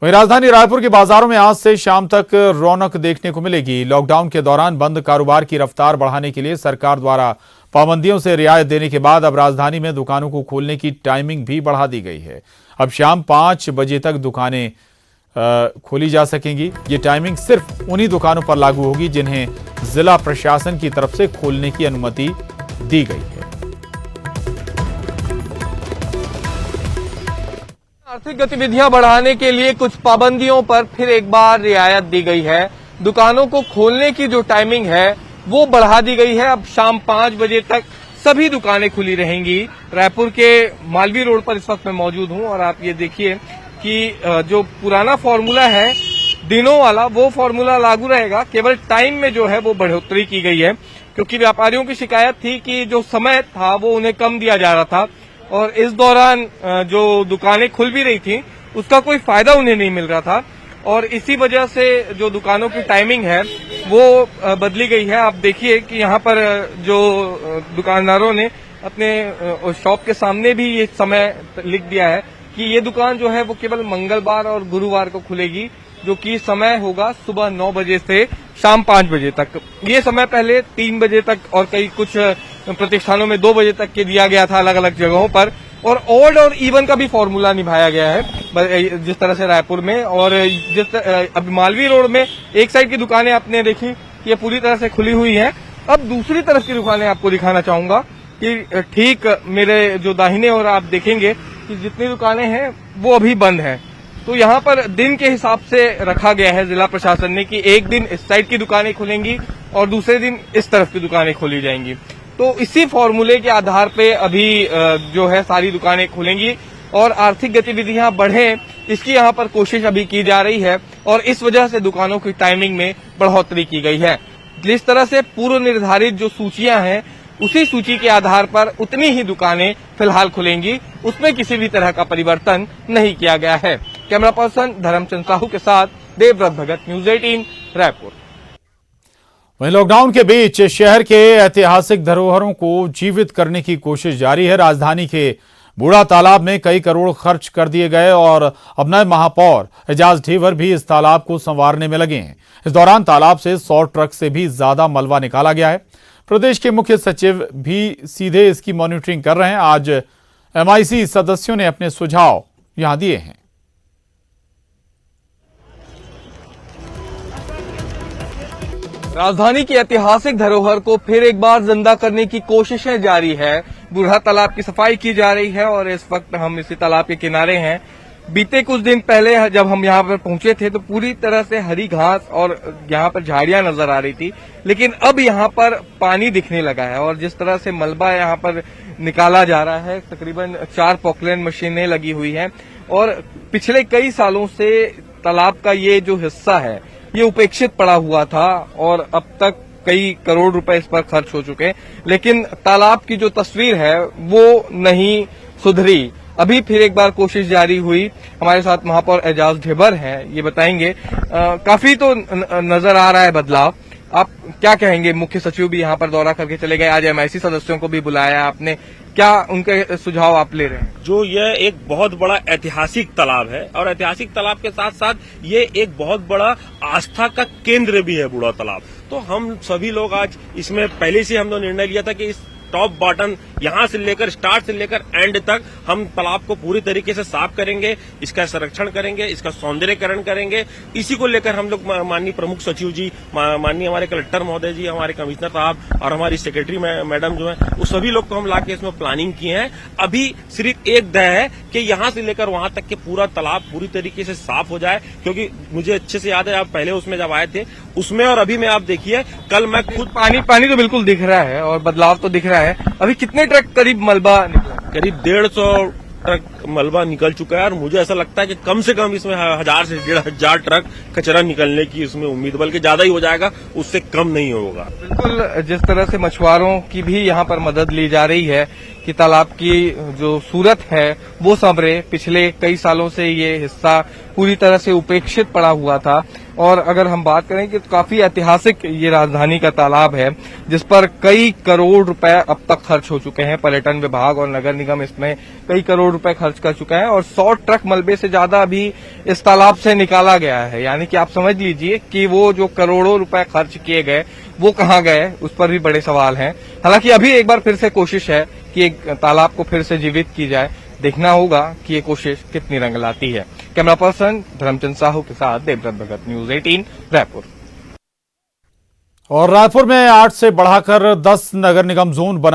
वहीं राजधानी रायपुर के बाजारों में आज से शाम तक रौनक देखने को मिलेगी। लॉकडाउन के दौरान बंद कारोबार की रफ्तार बढ़ाने के लिए सरकार द्वारा पाबंदियों से रियायत देने के बाद अब राजधानी में दुकानों को खोलने की टाइमिंग भी बढ़ा दी गई है। अब शाम 5 बजे तक दुकानें खोली जा सकेंगी। ये टाइमिंग सिर्फ उन्हीं दुकानों पर लागू होगी जिन्हें जिला प्रशासन की तरफ से खोलने की अनुमति दी गई है। आर्थिक गतिविधियां बढ़ाने के लिए कुछ पाबंदियों पर फिर एक बार रियायत दी गई है। दुकानों को खोलने की जो टाइमिंग है वो बढ़ा दी गई है। अब शाम 5 बजे तक सभी दुकानें खुली रहेंगी। रायपुर के मालवीय रोड पर इस वक्त मैं मौजूद हूं और आप ये देखिए कि जो पुराना फॉर्मूला है दिनों वाला, वो फॉर्मूला लागू रहेगा। केवल टाइम में जो है वो बढ़ोतरी की गई है, क्योंकि व्यापारियों की शिकायत थी कि जो समय था वो उन्हें कम दिया जा रहा था और इस दौरान जो दुकानें खुल भी रही थी उसका कोई फायदा उन्हें नहीं मिल रहा था और इसी वजह से जो दुकानों की टाइमिंग है वो बदली गई है। आप देखिए कि यहाँ पर जो दुकानदारों ने अपने शॉप के सामने भी ये समय लिख दिया है कि ये दुकान जो है वो केवल मंगलवार और गुरुवार को खुलेगी, जो कि समय होगा सुबह 9 बजे से शाम 5 बजे तक। ये समय पहले 3 बजे तक और कई कुछ प्रतिष्ठानों में 2 बजे तक के दिया गया था अलग अलग जगहों पर, और ऑड और इवन का भी फॉर्मूला निभाया गया है जिस तरह से रायपुर में। और अब मालवीय रोड में एक साइड की दुकानें आपने देखी ये पूरी तरह से खुली हुई हैं। अब दूसरी तरफ की दुकानें आपको दिखाना चाहूंगा कि ठीक मेरे जो दाहिने ओर आप देखेंगे कि जितनी दुकानें हैं वो अभी बंद हैं। तो यहाँ पर दिन के हिसाब से रखा गया है जिला प्रशासन ने कि एक दिन इस साइड की दुकानें खुलेंगी और दूसरे दिन इस तरफ की दुकानें खोली जाएंगी। तो इसी फॉर्मूले के आधार पे अभी जो है सारी दुकानें खुलेंगी और आर्थिक गतिविधियां बढ़ें, इसकी यहाँ पर कोशिश अभी की जा रही है और इस वजह से दुकानों की टाइमिंग में बढ़ोतरी की गई है। जिस तरह से पूर्व निर्धारित जो सूचियां हैं उसी सूची के आधार पर उतनी ही दुकानें फिलहाल खुलेंगी, उसमें किसी भी तरह का परिवर्तन नहीं किया गया है। कैमरा पर्सन धर्मचंद साहू के साथ देवव्रत भगत, न्यूज 18 रायपुर। वहीं लॉकडाउन के बीच शहर के ऐतिहासिक धरोहरों को जीवित करने की कोशिश जारी है। राजधानी के बूढ़ा तालाब में कई करोड़ खर्च कर दिए गए और अब नए महापौर एजाज ढेबर भी इस तालाब को संवारने में लगे हैं। इस दौरान तालाब से 100 ट्रक से भी ज्यादा मलबा निकाला गया है। प्रदेश के मुख्य सचिव भी सीधे इसकी मॉनिटरिंग कर रहे हैं। आज एमआईसी सदस्यों ने अपने सुझाव यहां दिए हैं। राजधानी की ऐतिहासिक धरोहर को फिर एक बार जिंदा करने की कोशिशें जारी है। बूढ़ा तालाब की सफाई की जा रही है और इस वक्त हम इसी तालाब के किनारे हैं। बीते कुछ दिन पहले जब हम यहाँ पर पहुंचे थे तो पूरी तरह से हरी घास और यहाँ पर झाड़ियां नजर आ रही थी, लेकिन अब यहाँ पर पानी दिखने लगा है और जिस तरह से मलबा यहाँ पर निकाला जा रहा है, तकरीबन 4 पॉकलैंड मशीनें लगी हुई हैं और पिछले कई सालों से तालाब का ये जो हिस्सा है ये उपेक्षित पड़ा हुआ था और अब तक कई करोड़ रुपए इस पर खर्च हो चुके हैं, लेकिन तालाब की जो तस्वीर है वो नहीं सुधरी। अभी फिर एक बार कोशिश जारी हुई। हमारे साथ महापौर एजाज ढेबर हैं, ये बताएंगे। काफी तो नजर आ रहा है बदलाव। आप क्या कहेंगे? मुख्य सचिव भी यहाँ पर दौरा करके चले गए, आज एमआईसी सदस्यों को भी बुलाया आपने, क्या उनके सुझाव आप ले रहे हैं? जो यह एक बहुत बड़ा ऐतिहासिक तालाब है और ऐतिहासिक तालाब के साथ साथ ये एक बहुत बड़ा आस्था का केंद्र भी है बूढ़ा तालाब। तो हम सभी लोग आज इसमें पहले से हम लोग निर्णय लिया था कि इस टॉप बॉटम यहां से लेकर स्टार्ट से लेकर एंड तक हम तालाब को पूरी तरीके से साफ करेंगे, इसका संरक्षण करेंगे, इसका सौंदर्यकरण करेंगे। इसी को लेकर हम लोग माननीय प्रमुख सचिव जी, माननीय हमारे कलेक्टर महोदय जी, हमारे कमिश्नर साहब और हमारी सेक्रेटरी मैडम जो है वो सभी लोग को हम लाके इसमें प्लानिंग किए हैं। अभी सिर्फ एक दय है कि यहां से लेकर वहां तक के पूरा तालाब पूरी तरीके से साफ हो जाए, क्योंकि मुझे अच्छे से याद है आप पहले उसमें जब आए थे उसमें और अभी में आप देखिए, कल मैं खुद पानी तो बिल्कुल दिख रहा है और बदलाव तो दिख रहा है। अभी कितने ट्रक करीब मलबा निकला? करीब 150 ट्रक मलबा निकल चुका है और मुझे ऐसा लगता है कि कम से कम इसमें 1000 से 1500 ट्रक कचरा निकलने की इसमें उम्मीद, बल्कि ज्यादा ही हो जाएगा, उससे कम नहीं होगा। बिल्कुल, जिस तरह से मछुआरों की भी यहाँ पर मदद ली जा रही है कि तालाब की जो सूरत है वो संवरे। पिछले कई सालों से ये हिस्सा पूरी तरह से उपेक्षित पड़ा हुआ था और अगर हम बात करें कि काफी ऐतिहासिक ये राजधानी का तालाब है, जिस पर कई करोड़ रुपए अब तक खर्च हो चुके हैं। पर्यटन विभाग और नगर निगम इसमें कई करोड़ रुपए खर्च कर चुका है और 100 ट्रक मलबे से ज्यादा अभी इस तालाब से निकाला गया है। यानी कि आप समझ लीजिए कि वो जो करोड़ों रुपए खर्च किए गए वो कहाँ गए, उस पर भी बड़े सवाल हैं। हालांकि अभी एक बार फिर से कोशिश है कि एक तालाब को फिर से जीवित की जाए। देखना होगा कि ये कोशिश कितनी रंग लाती है। कैमरा पर्सन धर्मचंद साहू के साथ देवव्रत भगत, न्यूज 18 रायपुर। और रायपुर में 8 से बढ़ाकर 10 नगर निगम जोन बना